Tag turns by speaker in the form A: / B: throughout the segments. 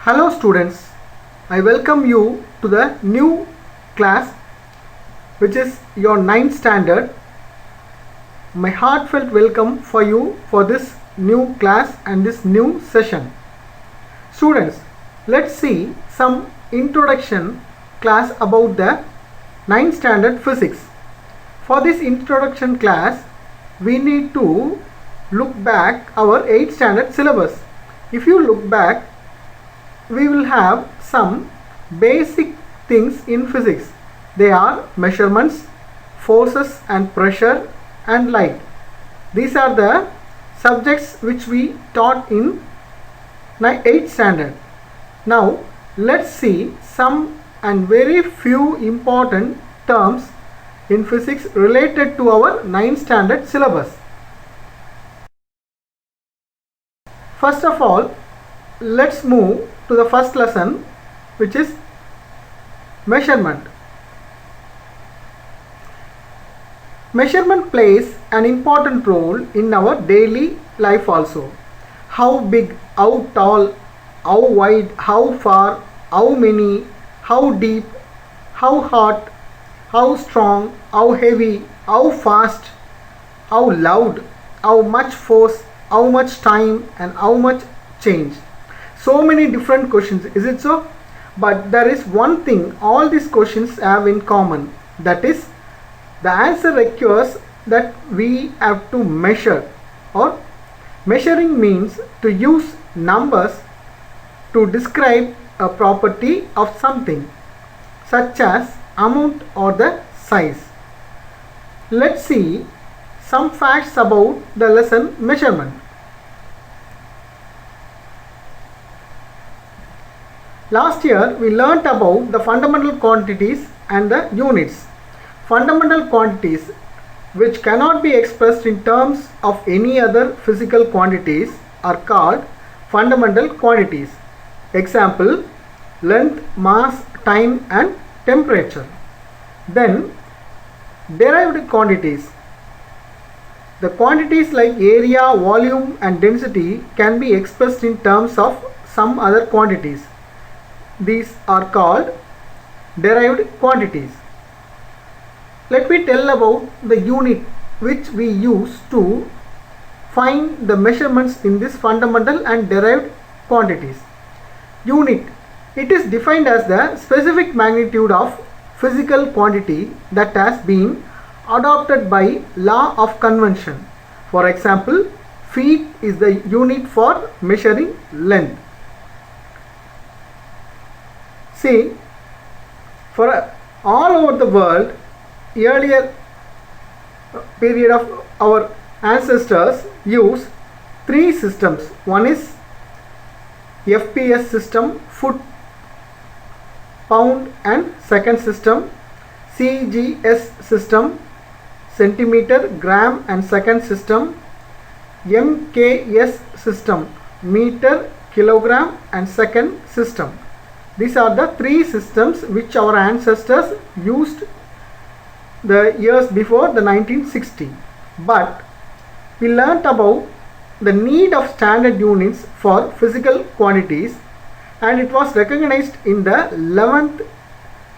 A: Hello students, I welcome you to the new class which is your 9th standard. My heartfelt welcome for you for this new class and this new session. Students, let's see some introduction class about the 9th standard physics. For this introduction class, we need to look back our 8th standard syllabus. If you look back, we will have some basic things in physics. They are measurements, forces and pressure and light. These are the subjects which we taught in 8th standard. Now let's see some and very few important terms in physics related to our 9th standard syllabus. First of all, let's move to the first lesson, which is measurement. Measurement plays an important role in our daily life also. How big, how tall, how wide, how far, how many, how deep, how hot, how strong, how heavy, how fast, how loud, how much force, how much time and how much change. So many different questions, is it so? But there is one thing all these questions have in common, that is the answer requires that we have to measure, or measuring means to use numbers to describe a property of something such as amount or the size. Let's see some facts about the lesson measurement. Last year we learnt about the fundamental quantities and the units. Fundamental quantities, which cannot be expressed in terms of any other physical quantities, are called fundamental quantities. Example: length, mass, time and temperature. Then derived quantities. The quantities like area, volume and density can be expressed in terms of some other quantities. These are called derived quantities. Let me tell about the unit which we use to find the measurements in this fundamental and derived quantities. Unit, it is defined as the specific magnitude of physical quantity that has been adopted by law of convention. For example, feet is the unit for measuring length. See, for all over the world, earlier period of our ancestors use three systems. One is FPS system, foot, pound, and second system CGS system, centimeter, gram, and second system MKS system, meter, kilogram, and second system. These are the three systems which our ancestors used the years before the 1960. But we learnt about the need of standard units for physical quantities, and it was recognized in the 11th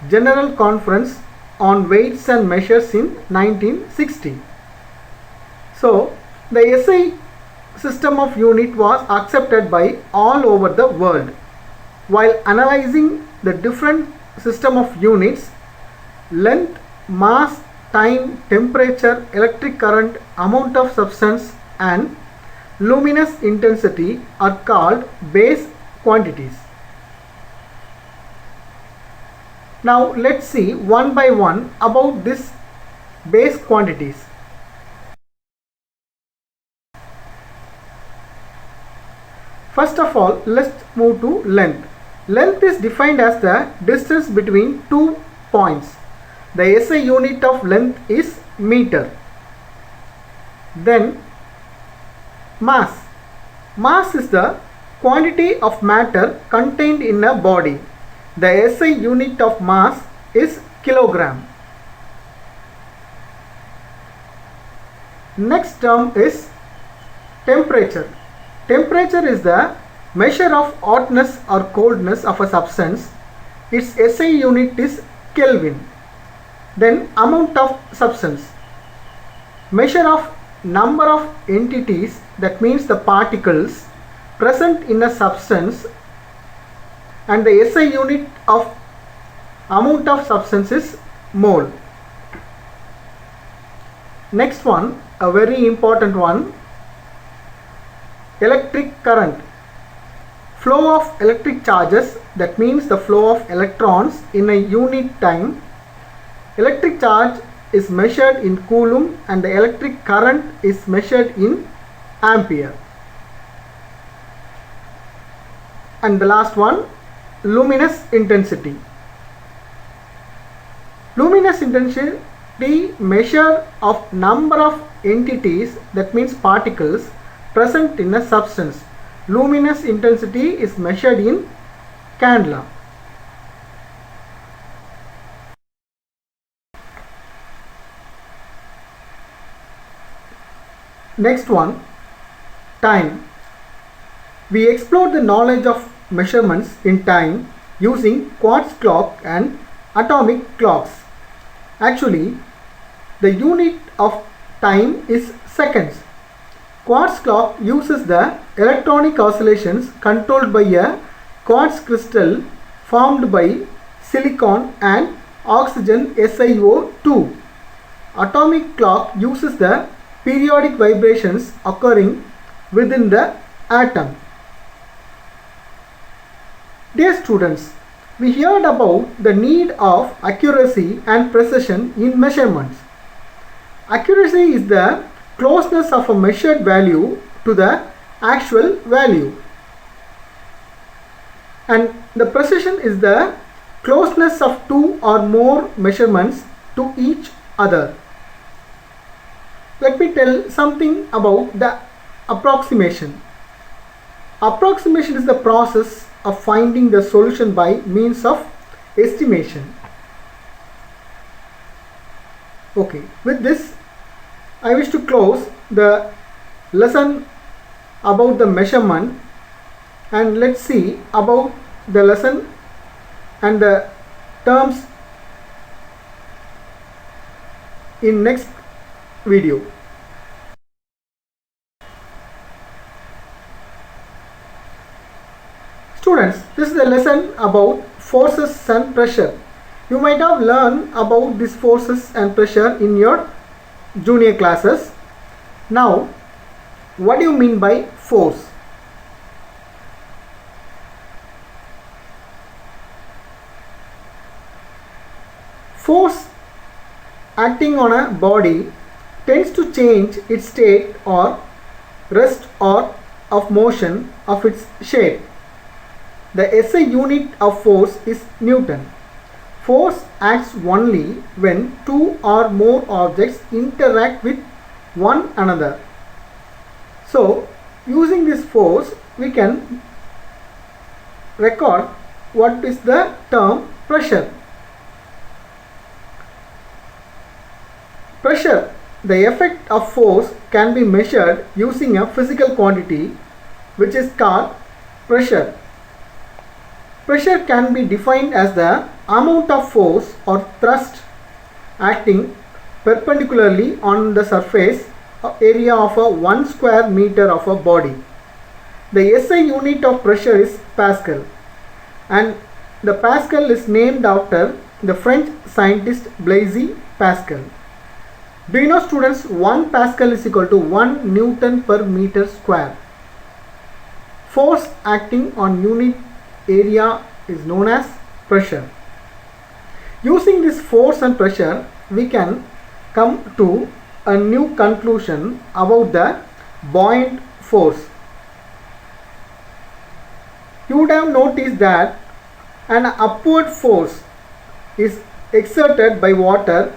A: General Conference on Weights and Measures in 1960. So the SI system of unit was accepted by all over the world. While analyzing the different system of units, length, mass, time, temperature, electric current, amount of substance and luminous intensity are called base quantities. Now let's see one by one about this base quantities. First of all, let's move to length. Length is defined as the distance between 2 points. The SI unit of length is meter. Then mass. Mass is the quantity of matter contained in a body. The SI unit of mass is kilogram. Next term is temperature. Temperature is the Measure of hotness or coldness of a substance, its SI unit is Kelvin. Then amount of substance. Measure of number of entities, that means the particles present in a substance, and the SI unit of amount of substance is mole. Next one, a very important one, electric current. Flow of electric charges, that means the flow of electrons in a unit time. Electric charge is measured in coulomb and the electric current is measured in ampere. And the last one, luminous intensity. Luminous intensity measure of number of entities, that means particles present in a substance. Luminous intensity is measured in candela. Next one, time. We explored the knowledge of measurements in time using quartz clock and atomic clocks. Actually, the unit of time is seconds. Quartz clock uses the electronic oscillations controlled by a quartz crystal formed by silicon and oxygen SiO2. Atomic clock uses the periodic vibrations occurring within the atom. Dear students, we heard about the need of accuracy and precision in measurements. Accuracy is the closeness of a measured value to the actual value, and the precision is the closeness of two or more measurements to each other. Let me tell something about the approximation. Approximation is the process of finding the solution by means of estimation. Okay, with this I wish to close the lesson about the measurement, and let's see about the lesson and the terms in next video. Students, this is a lesson about forces and pressure. You might have learned about these forces and pressure in your junior classes. Now, what do you mean by force? Force acting on a body tends to change its state or rest or of motion of its shape. The SI unit of force is Newton. Force acts only when two or more objects interact with one another. So, using this force, we can record what is the term pressure. Pressure, the effect of force, can be measured using a physical quantity which is called pressure. Pressure can be defined as the amount of force or thrust acting perpendicularly on the surface area of a 1 square meter of a body. The SI unit of pressure is Pascal, and the Pascal is named after the French scientist Blaise Pascal. Do you know, students, 1 Pascal is equal to 1 Newton per meter square. Force acting on unit area is known as pressure. Using this force and pressure, we can come to a new conclusion about the buoyant force. You would have noticed that an upward force is exerted by water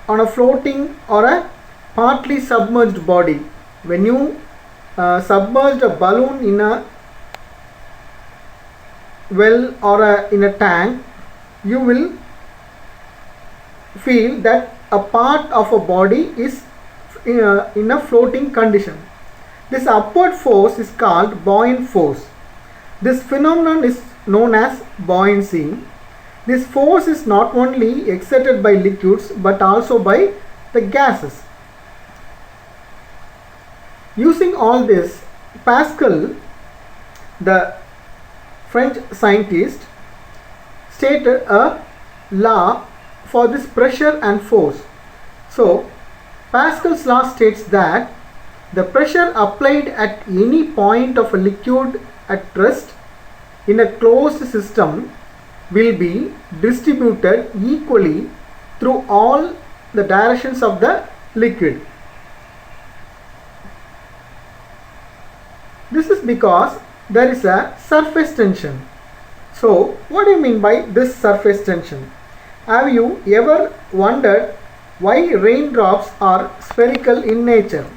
A: on a floating or a partly submerged body. When you submerge a balloon in a well or in a tank, you will feel that a part of a body is in a floating condition. This upward force is called buoyant force. This phenomenon is known as buoyancy. This force is not only exerted by liquids but also by the gases. Using all this, Pascal, the French scientist, stated a law for this pressure and force. So, Pascal's law states that the pressure applied at any point of a liquid at rest in a closed system will be distributed equally through all the directions of the liquid. This is because there is a surface tension. So, what do you mean by this surface tension? Have you ever wondered why raindrops are spherical in nature?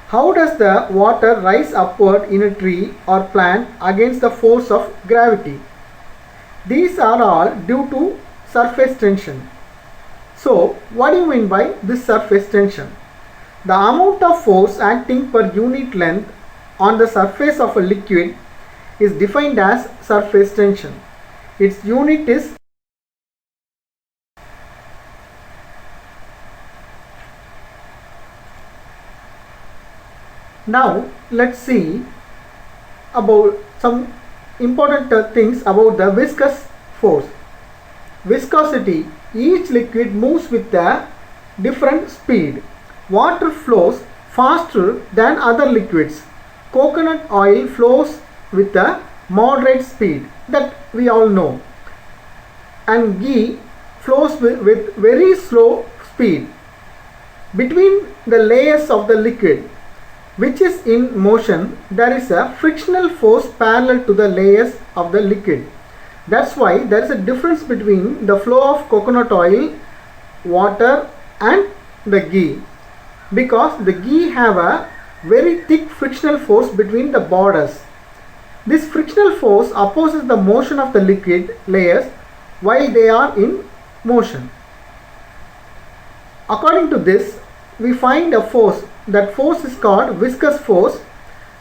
A: How does the water rise upward in a tree or plant against the force of gravity? These are all due to surface tension. So, what do you mean by this surface tension? The amount of force acting per unit length on the surface of a liquid is defined as surface tension. Its unit is Now let's see about some important things about the viscous force. Viscosity. Each liquid moves with a different speed. Water flows faster than other liquids. Coconut oil flows with a moderate speed, that we all know, and ghee flows with very slow speed. Between the layers of the liquid which is in motion, there is a frictional force parallel to the layers of the liquid. That's why there is a difference between the flow of coconut oil, water and the ghee, because the ghee have a very thick frictional force between the borders. This frictional force opposes the motion of the liquid layers while they are in motion. According to this, we find a force. That force is called viscous force.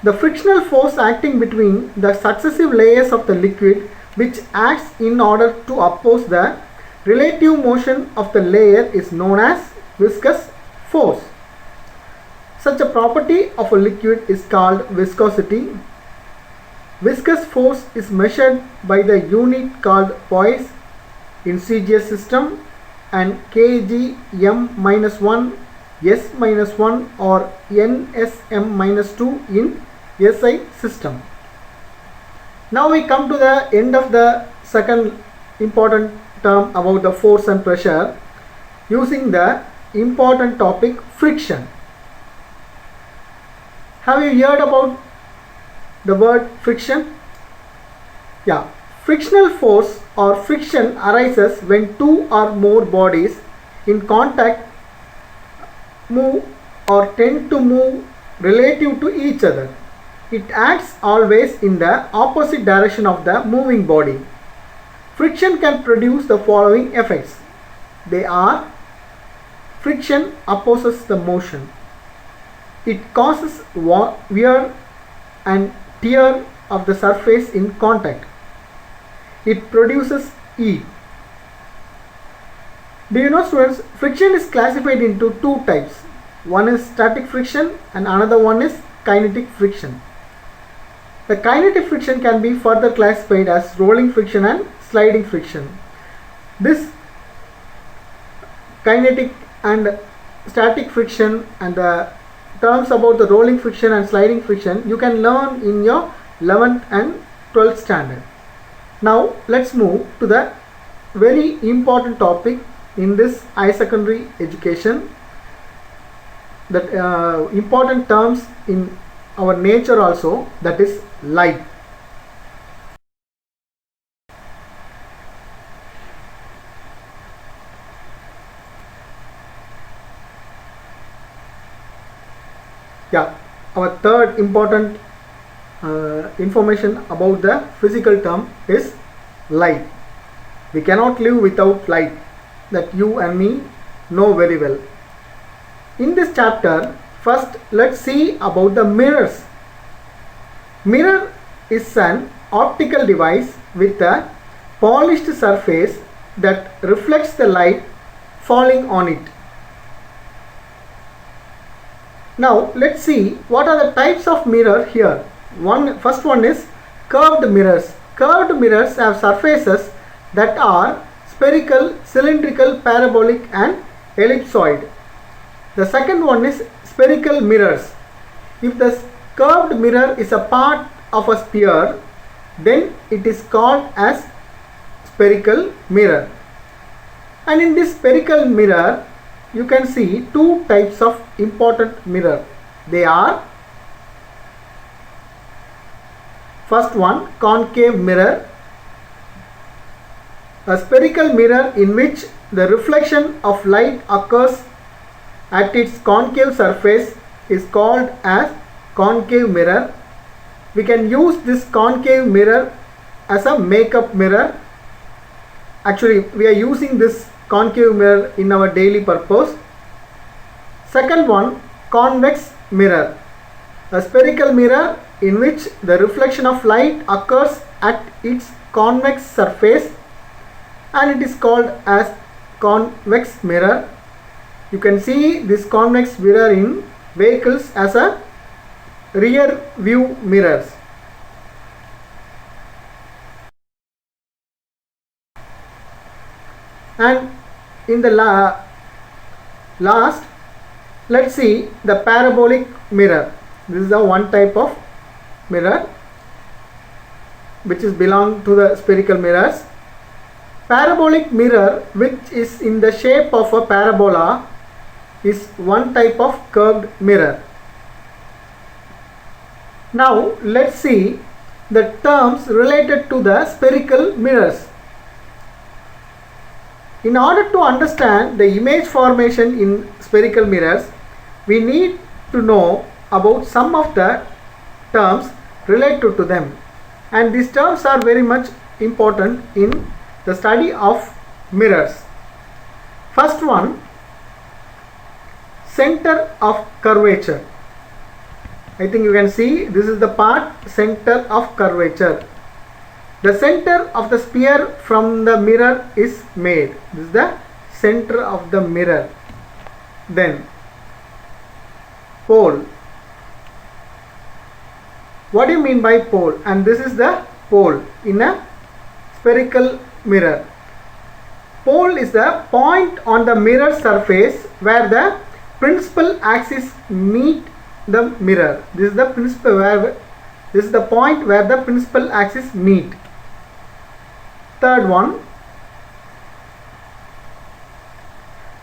A: The frictional force acting between the successive layers of the liquid, which acts in order to oppose the relative motion of the layer, is known as viscous force. Such a property of a liquid is called viscosity. Viscous force is measured by the unit called poise in CGS system and kg m-1, s-1 or nsm-2 in SI system. Now we come to the end of the second important term about the force and pressure, using the important topic friction. Have you heard about the word friction? Yeah. Frictional force or friction arises when two or more bodies in contact move or tend to move relative to each other. It acts always in the opposite direction of the moving body. Friction can produce the following effects. They are: friction opposes the motion. It causes wear and tear of the surface in contact. It produces heat. Do you know, students, friction is classified into two types. One is static friction and another one is kinetic friction. The kinetic friction can be further classified as rolling friction and sliding friction. This kinetic and static friction and the terms about the rolling friction and sliding friction you can learn in your 11th and 12th standard. Now let's move to the very important topic in this higher secondary education, that important terms in our nature also, that is light. Yeah, our third important information about the physical term is light. We cannot live without light, that you and me know very well. In this chapter, First, let's see about the mirrors. Mirror is an optical device with a polished surface that reflects the light falling on it. Now let's see what are the types of mirror here. First one is curved mirrors. Curved mirrors have surfaces that are spherical, cylindrical, parabolic and ellipsoid. The second one is spherical mirrors. If the curved mirror is a part of a sphere, then it is called as spherical mirror. And in this spherical mirror, you can see two types of important mirror. They are, first one, concave mirror. A spherical mirror in which the reflection of light occurs at its concave surface is called as concave mirror. We can use this concave mirror as a makeup mirror. Actually, we are using this concave mirror in our daily purpose. Second one, convex mirror. A spherical mirror in which the reflection of light occurs at its convex surface and it is called as convex mirror. You can see this convex mirror in vehicles as a rear view mirrors. And in the last, let's see the parabolic mirror. This is the one type of mirror which is belong to the spherical mirrors. Parabolic mirror, which is in the shape of a parabola, is one type of curved mirror. Now let's see the terms related to the spherical mirrors. In order to understand the image formation in spherical mirrors, we need to know about some of the terms related to them, and these terms are very much important in the study of mirrors. First one, center of curvature. I think you can see this is the part center of curvature. The center of the sphere from the mirror is made. This is the center of the mirror. Then pole. What do you mean by pole? And this is the pole in a spherical mirror. Pole is the point on the mirror surface where the principal axis meet the mirror. This is the principal this is the point where the principal axis meet. Third one,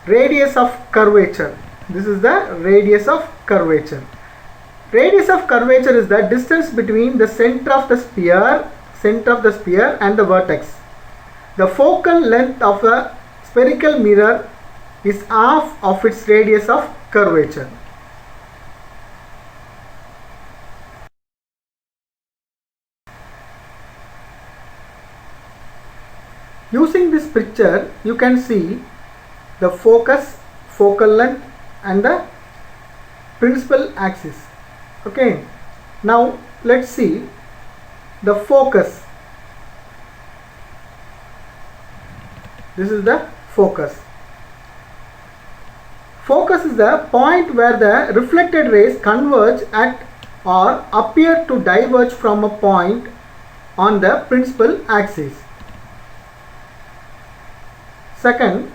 A: radius of curvature. This is the radius of curvature. Radius of curvature is the distance between the center of the sphere and the vertex. The focal length of a spherical mirror is half of its radius of curvature. Using this picture, you can see the focus, focal length and the principal axis. Okay, now let's see the focus. This is the focus. Focus is the point where the reflected rays converge at or appear to diverge from a point on the principal axis. Second,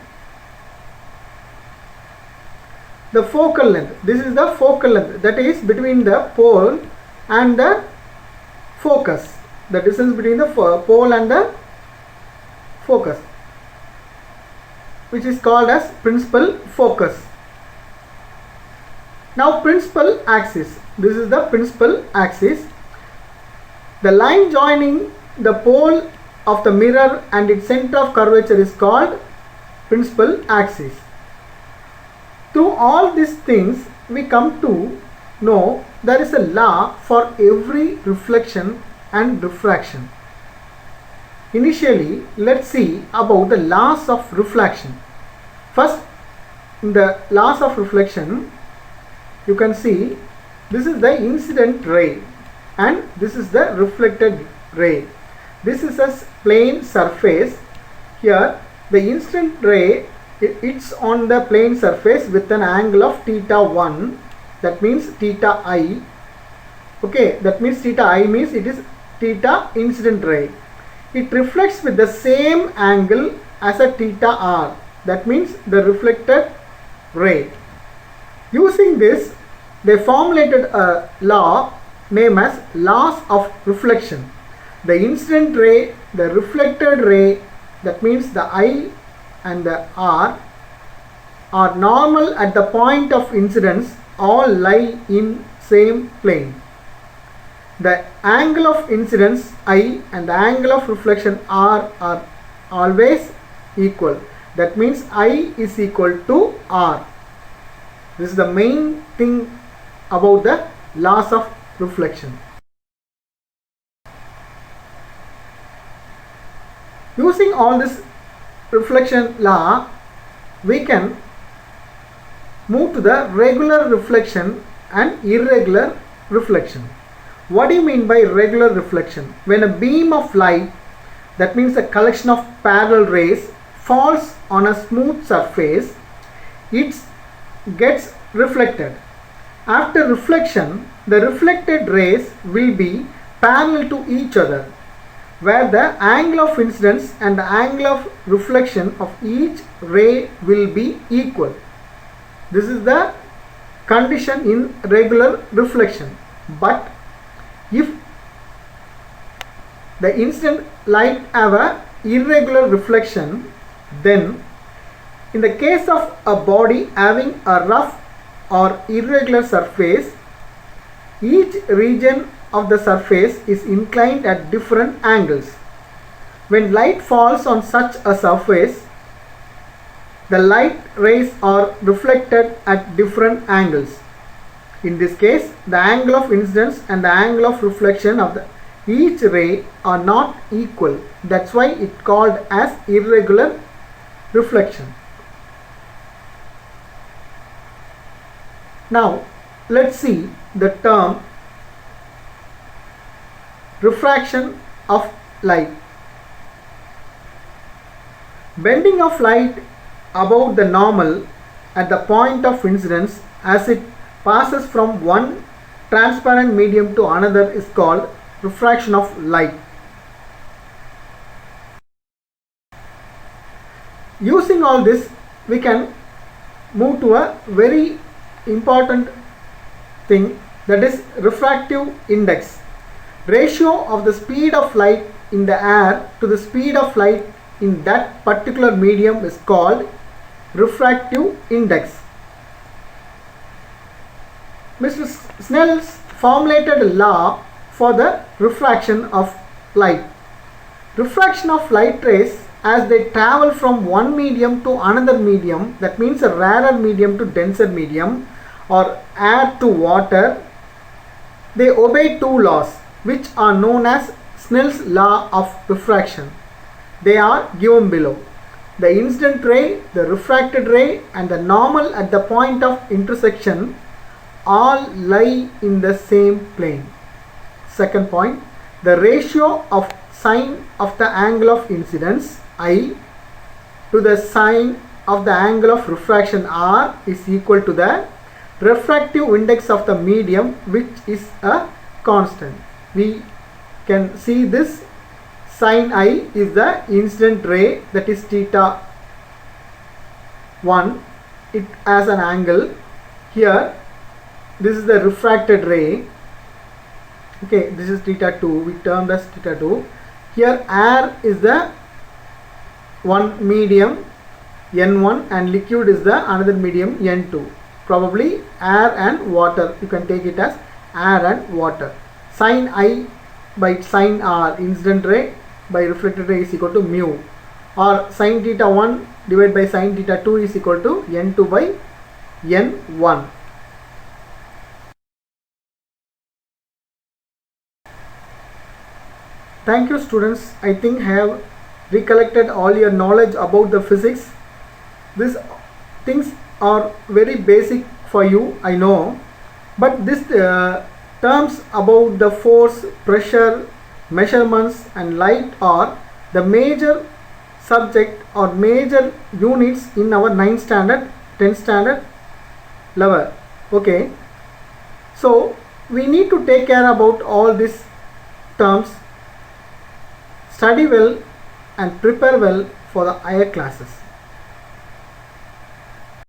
A: the focal length. This is the focal length, that is between the pole and the focus. The distance between the pole and the focus, which is called as principal focus. Now principal axis. This is the principal axis. The line joining the pole of the mirror and its center of curvature is called principal axis. Through all these things, we come to know there is a law for every reflection and refraction. Initially, let's see about the laws of reflection. First, in the laws of reflection, you can see this is the incident ray and this is the reflected ray. This is a plane surface. Here the incident ray, it's on the plane surface with an angle of theta 1, that means theta I. Okay, that means theta I means it is theta incident ray. It reflects with the same angle as a theta r, that means the reflected ray. Using this, they formulated a law named as laws of reflection. The incident ray, the reflected ray, that means the I and the R, are normal at the point of incidence, all lie in same plane. The angle of incidence I and the angle of reflection R are always equal. That means I is equal to R. This is the main thing about the laws of reflection. Using all this reflection law, we can move to the regular reflection and irregular reflection. What do you mean by regular reflection? When a beam of light, that means a collection of parallel rays, falls on a smooth surface, it gets reflected. After reflection, the reflected rays will be parallel to each other, where the angle of incidence and the angle of reflection of each ray will be equal. This is the condition in regular reflection. But if the incident light have a irregular reflection, then in the case of a body having a rough or irregular surface, each region of the surface is inclined at different angles. When light falls on such a surface, the light rays are reflected at different angles. In this case, the angle of incidence and the angle of reflection of each ray are not equal. That's why it's called as irregular reflection. Now let's see the term refraction of light. Bending of light above the normal at the point of incidence as it passes from one transparent medium to another is called refraction of light. Using all this, we can move to a very important thing, that is refractive index. Ratio of the speed of light in the air to the speed of light in that particular medium is called refractive index. Mr. Snell formulated a law for the refraction of light. Refraction of light rays as they travel from one medium to another medium, that means a rarer medium to denser medium, or air to water, they obey two laws which are known as Snell's law of refraction. They are given below. The incident ray, the refracted ray, and the normal at the point of intersection all lie in the same plane. Second point, the ratio of sine of the angle of incidence I to the sine of the angle of refraction R is equal to the refractive index of the medium, which is a constant. We can see this sine I is the incident ray, that is theta 1, it has an angle. Here this is the refracted ray, okay, this is theta 2, we termed as theta 2. Here air is the one medium N1 and liquid is the another medium N2, probably air and water, you can take it as air and water. Sine I by sine R, incident ray by reflected ray, is equal to mu, or sine theta 1 divided by sine theta 2 is equal to N2 by N1. Thank you students. I think I have recollected all your knowledge about the physics. These things are very basic for you, I know, But this terms about the force, pressure, measurements and light are the major subject or major units in our 9th standard, 10th standard level. Okay, so we need to take care about all these terms, study well and prepare well for the higher classes.